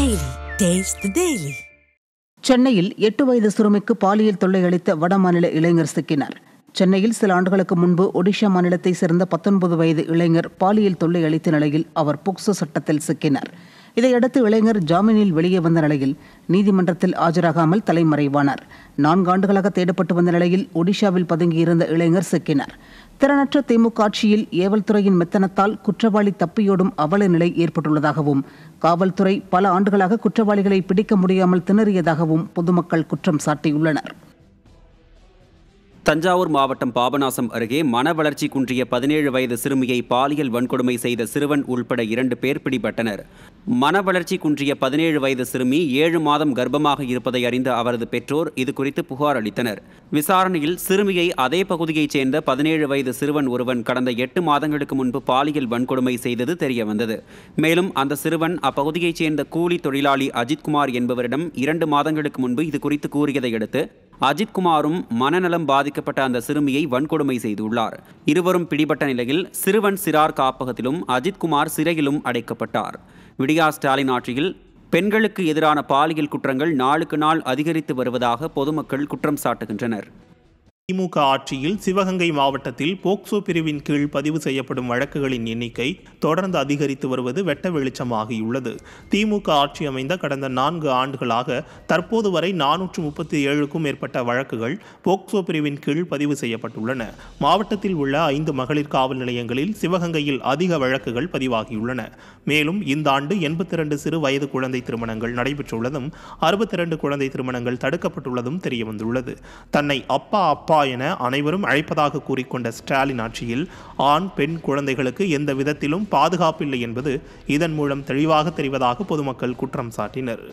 Daily. Taste the Daily. சென்னையில் 8 வயது சிறுமிக்கு பாலியல் தொல்லை அளித்த வடமாநில இளைஞர் சிக்கினார். சென்னையில் சில ஆண்டுகளுக்கு முன்பு ஒடிஷா மாநிலத்தை சேர்ந்த 19 வயது இளைஞர் பாலியல் தொல்லை அளித்த நிலையில் அவர் போக்சோ சட்டத்தில் சிக்கினார். இதையடுத்து இளைஞர் ஜாமீனில் வெளியே வந்த நிலையில் நீதிமன்றத்தில் ஆஜராகாமல் தலைமறைவானார். 4 ஆண்டுகளாக தேடப்பட்டு வந்த நிலையில் ஒடிஷாவில் பதுங்கியிருந்த இளைஞர் சிக்கினார். திறனற்ற திமுக ஆட்சியில் ஏவல்துறையின் மெத்தனத்தால் குற்றவாளி தப்பியோடும் அவல நிலை ஏற்பட்டுள்ளதாகவும் காவல்துறை பல ஆண்டுகளாக குற்றவாளிகளை பிடிக்க முடியாமல் திணறியதாகவும் பொதுமக்கள் குற்றம் சாட்டியுள்ளனர். தஞ்சாவூர் மாவட்டம் பாபநாசம் அருகே மன வளர்ச்சி குன்றிய 17 வயது சிறுமியை பாலியல் வன்கொடுமை செய்த சிறுவன் உள்பட 2 பேர் பிடிபட்டனர். மன வளர்ச்சி குன்றிய 17 வயது சிறுமி 7 மாதம் கர்ப்பமாக இருப்பதை அறிந்த அவரது பெற்றோர் இதுகுறித்து புகார் அளித்தனர். விசாரணையில் சிறுமியை அதே பகுதியைச் சேர்ந்த 17 வயது சிறுவன் ஒருவன் கடந்த 8 மாதங்களுக்கு முன்பு பாலியல் வன்கொடுமை செய்தது தெரியவந்தது. மேலும் அந்த சிறுவன் அப்பகுதியைச் சேர்ந்த கூலி தொழிலாளி அஜித்குமார் என்பவரிடம் 2 மாதங்களுக்கு முன்பு இதுகுறித்து கூறியதை அடுத்து அஜித்குமாரும் மனநலம் பாதிக்கப்பட்ட அந்த சிறுமியை வன்கொடுமை செய்துள்ளார். இருவரும் பிடிபட்ட நிலையில் சிறுவன் சிறார் காப்பகத்திலும் அஜித்குமார் சிறையிலும் அடைக்கப்பட்டார். விடியா ஸ்டாலின் ஆட்சியில் பெண்களுக்கு எதிரான பாலியல் குற்றங்கள் நாளுக்கு நாள் அதிகரித்து வருவதாக பொதுமக்கள் குற்றம் சாட்டுகின்றனர். திமுக ஆட்சியில் சிவகங்கை மாவட்டத்தில் போக்சோ பிரிவின் கீழ் பதிவு செய்யப்படும் வழக்குகளின் எண்ணிக்கை தொடர்ந்து அதிகரித்து வருவது வெட்ட வெளிச்சமாகியுள்ளது. திமுக ஆட்சி அமைந்த கடந்த 4 ஆண்டுகளாக தற்போது வரை 437க்கும் மேற்பட்ட வழக்குகள் போக்சோ பிரிவின் கீழ் பதிவு செய்யப்பட்டுள்ளன. மாவட்டத்தில் உள்ள 5 மகளிர் காவல் நிலையங்களில் சிவகங்கையில் அதிக வழக்குகள் பதிவாகியுள்ளன. மேலும் இந்த ஆண்டு 82 சிறு வயது குழந்தை திருமணங்கள் நடைபெற்றுள்ளதும் 62 குழந்தை திருமணங்கள் தடுக்கப்பட்டுள்ளதும் தெரியவந்துள்ளது. தன்னை அப்பா என அனைவரும் அழைப்பதாக கூறிக்கொண்ட ஸ்டாலின் ஆட்சியில் ஆண் பெண் குழந்தைகளுக்கு எந்த விதத்திலும் பாதுகாப்பில்லை என்பது இதன் மூலம் தெளிவாக தெரிவதாக பொதுமக்கள் குற்றம் சாட்டினர்.